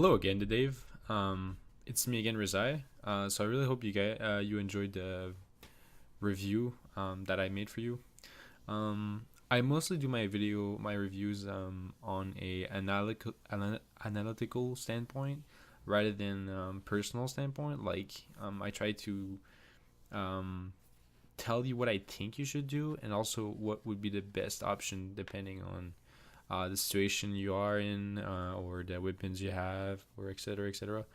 Hello again, Thedave. It's me again, Rizaii. So I really hope you enjoyed the review that I made for you. I mostly do my reviews on a analytical standpoint rather than personal standpoint. Like I try to um, tell you what I think you should do and also what would be the best option depending on the situation you are in, or the weapons you have, or etc. etc.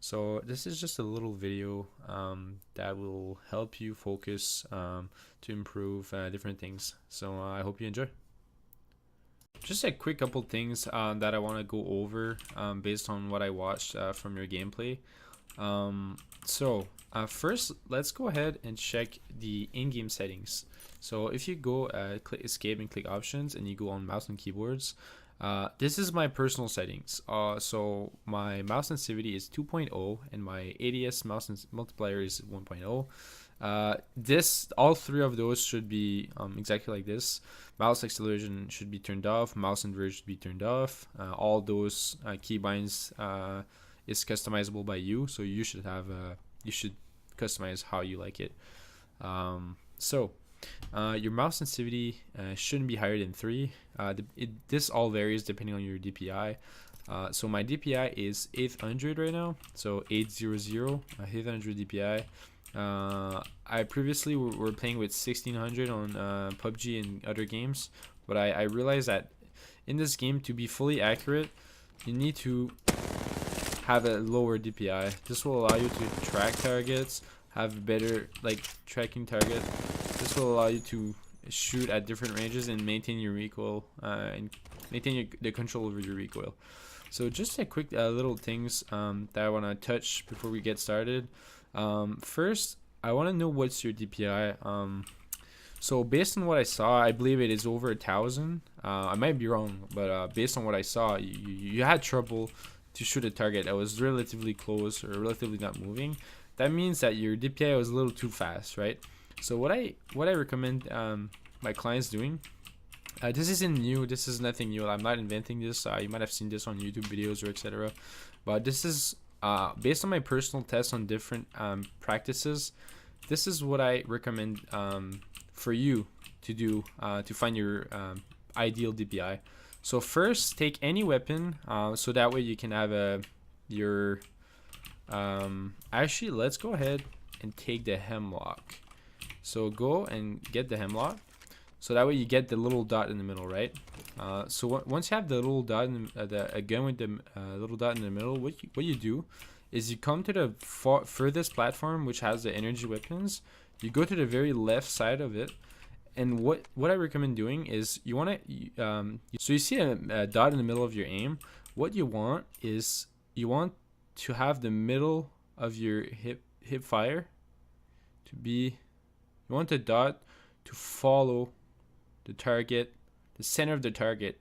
So this is just a little video that will help you focus to improve different things. So I hope you enjoy. Just a quick couple things that I want to go over based on what I watched from your gameplay. First, let's go ahead and check the in-game settings. So if you go click escape and click options and you go on mouse and keyboards, this is my personal settings. So my mouse sensitivity is 2.0 and my ADS mouse multiplier is 1.0. All three of those should be exactly like this. Mouse acceleration should be turned off, mouse invert should be turned off. All those keybinds is customizable by you, so you should customize how you like it. Your mouse sensitivity shouldn't be higher than 3. This all varies depending on your DPI. So my DPI is 800 right now, so 800 DPI. I previously were playing with 1600 on PUBG and other games, but I realized that in this game, to be fully accurate, you need to have a lower DPI. This will allow you to track targets, have better tracking target. This will allow you to shoot at different ranges and maintain your recoil and maintain the control over your recoil. So just a quick little things that I want to touch before we get started. First, I want to know what's your DPI. So based on what I saw, I believe it is over 1,000. I might be wrong, but based on what I saw, you had trouble to shoot a target that was relatively close or relatively not moving. That means that your DPI was a little too fast, right? So what I recommend my clients doing, this isn't new, this is nothing new, I'm not inventing this. You might have seen this on YouTube videos or etc. But this is based on my personal tests on different practices. This is what I recommend for you to do to find your ideal DPI. So first, take any weapon so that way you can have your actually, let's go ahead and take the hemlock. So go and get the hemlock, so that way you get the little dot in the middle, right? So once you have the little dot again with the little dot in the middle, what you do is you come to the furthest platform which has the energy weapons. You go to the very left side of it, and what I recommend doing is you want to so you see a dot in the middle of your aim. What you want is you want to have the middle of your hip fire to be, you want the dot to follow the target, the center of the target,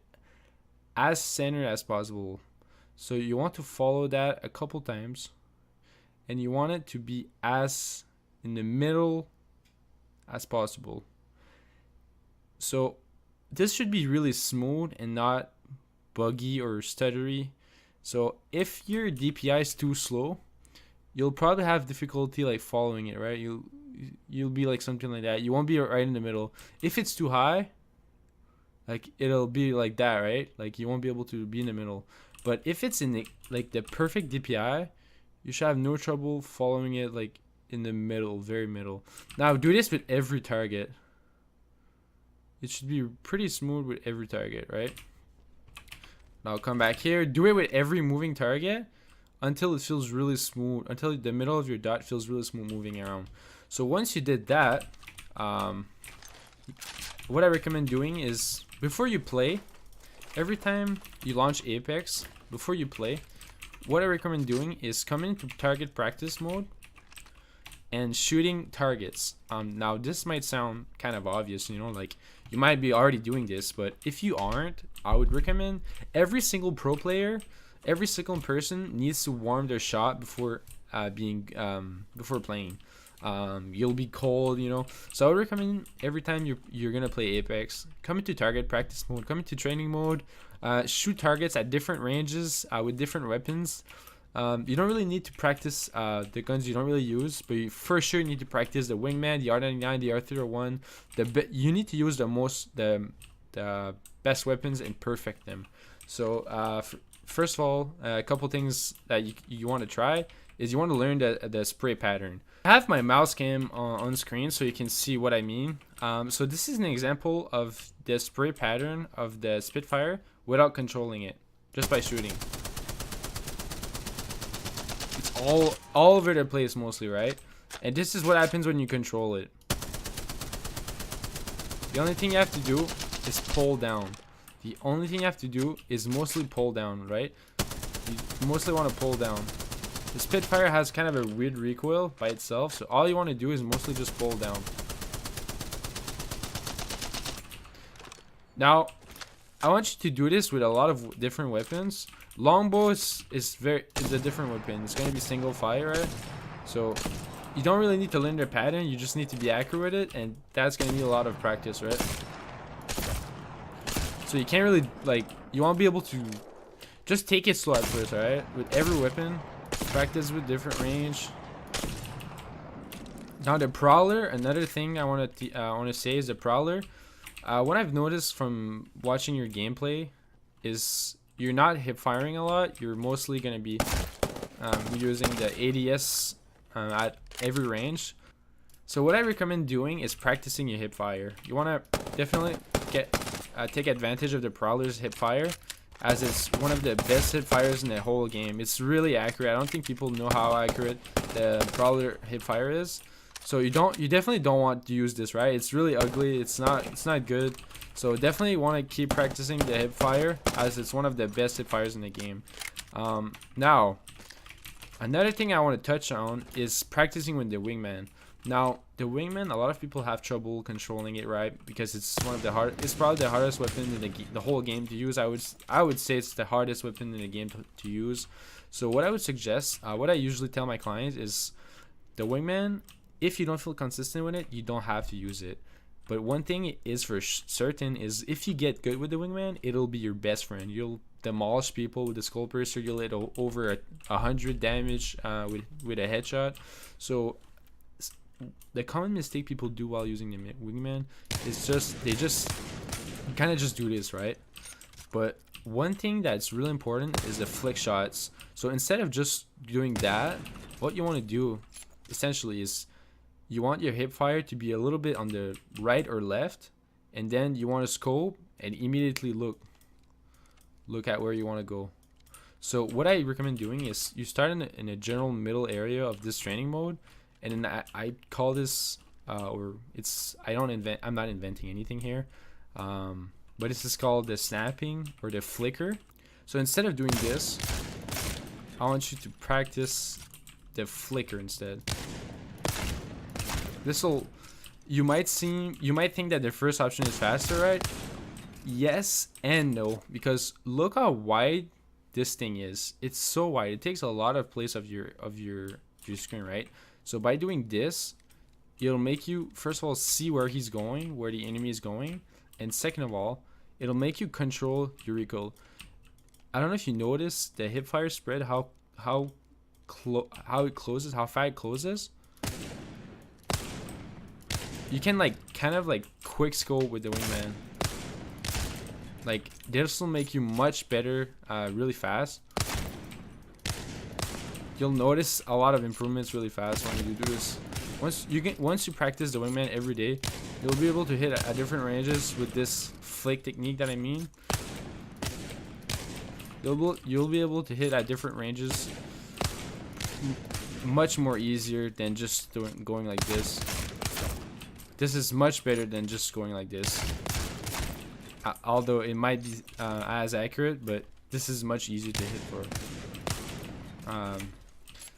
as center as possible. So you want to follow that a couple times, and you want it to be as in the middle as possible. So this should be really smooth and not buggy or stuttery. So if your DPI is too slow, you'll probably have difficulty like following it, right? You'll be like something like that. You won't be right in the middle. If it's too high, like it'll be like that, right? Like you won't be able to be in the middle. But if it's in the perfect DPI, you should have no trouble following it like in the middle, very middle. Now do this with every target. It should be pretty smooth with every target, right? Now come back here, do it with every moving target until it feels really smooth, until the middle of your dot feels really smooth moving around. So once you did that, what I recommend doing is before you play, every time you launch Apex, before you play, what I recommend doing is come into target practice mode and shooting targets. Now this might sound kind of obvious, you know, like you might be already doing this, but if you aren't, I would recommend every single pro player, every single person needs to warm their shot before before playing. You'll be cold, you know. So I would recommend every time you're gonna play Apex, come into target practice mode, come into training mode, Shoot targets at different ranges with different weapons. You don't really need to practice the guns you don't really use, but you for sure need to practice the wingman, the R99, the R301. You need to use the best weapons and perfect them. So first of all, a couple things that you want to try is you want to learn the spray pattern. I have my mouse cam on screen so you can see what I mean. So this is an example of the spray pattern of the Spitfire without controlling it, just by shooting. It's all over the place mostly, right? And this is what happens when you control it. The only thing you have to do is pull down. The only thing you have to do is mostly pull down, right? You mostly want to pull down. The Spitfire has kind of a weird recoil by itself, so all you want to do is mostly just pull down. Now, I want you to do this with a lot of different weapons. Longbow is a different weapon. It's going to be single fire, right? So you don't really need to learn the pattern. You just need to be accurate with it, and that's going to need a lot of practice, right? So you can't really, like, you want to be able to just take it slow at first, alright? With every weapon, practice with different range. Now the Prowler, another thing I want to say is the Prowler. What I've noticed from watching your gameplay is you're not hip firing a lot. You're mostly going to be using the ADS at every range. So what I recommend doing is practicing your hip fire. You want to definitely take advantage of the Prowler's hip fire, as it's one of the best hip fires in the whole game. It's really accurate. I don't think people know how accurate the Prowler hip fire is. So you definitely don't want to use this, right? It's really ugly. It's not good. So definitely want to keep practicing the hip fire, as it's one of the best hip fires in the game. Now, another thing I want to touch on is practicing with the wingman. Now, the wingman, a lot of people have trouble controlling it, right? Because it's it's probably the hardest weapon in the whole game to use. I would say it's the hardest weapon in the game to use. So what I would suggest, what I usually tell my clients is, the wingman, if you don't feel consistent with it, you don't have to use it. But one thing is for certain is, if you get good with the wingman, it'll be your best friend. You'll demolish people with the skull piercer. You'll hit over 100 damage with a headshot. So the common mistake people do while using the wingman is they kind of just do this, right? But one thing that's really important is the flick shots. So instead of just doing that, what you want to do essentially is you want your hip fire to be a little bit on the right or left, and then you want to scope and immediately look at where you want to go. So what I recommend doing is you start in a general middle area of this training mode, and then I call this I'm not inventing anything here, but this is called the snapping or the flicker. So instead of doing this, I want you to practice the flicker instead. You might think that the first option is faster, right? Yes and no, because look how wide this thing is. It's so wide. It takes a lot of place of your screen, right? So by doing this, it'll make you, first of all, see where he's going, where the enemy is going, and second of all, it'll make you control your recoil. I don't know if you noticed the hip fire spread, how it closes, how fast it closes. You can kind of quick scope with the wingman. Like, this will make you much better really fast. You'll notice a lot of improvements really fast when you do this. Once you practice the wingman every day, you'll be able to hit at different ranges with this flick technique that I mean. You'll be able to hit at different ranges much more easier than just going like this. This is much better than just going like this. Although it might be as accurate, but this is much easier to hit for.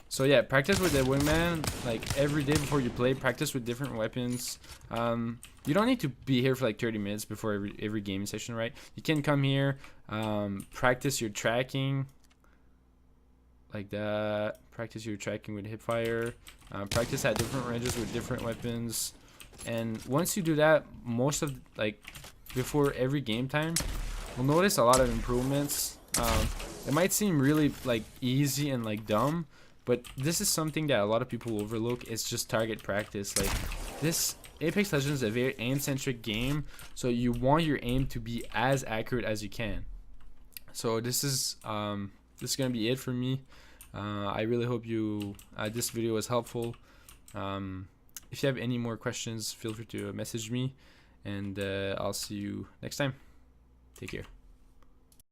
So yeah, practice with the wingman like every day before you play. Practice with different weapons. You don't need to be here for like 30 minutes before every gaming session, right? You can come here, practice your tracking like that. Practice your tracking with hipfire. Practice at different ranges with different weapons. And once you do that, before every game time, you'll notice a lot of improvements. It might seem really like easy and like dumb, but this is something that a lot of people overlook. It's just target practice. Like this Apex Legends is a very aim-centric game, so you want your aim to be as accurate as you can. So this is gonna be it for me. I really hope you this video was helpful. If you have any more questions, feel free to message me, and I'll see you next time. Take care.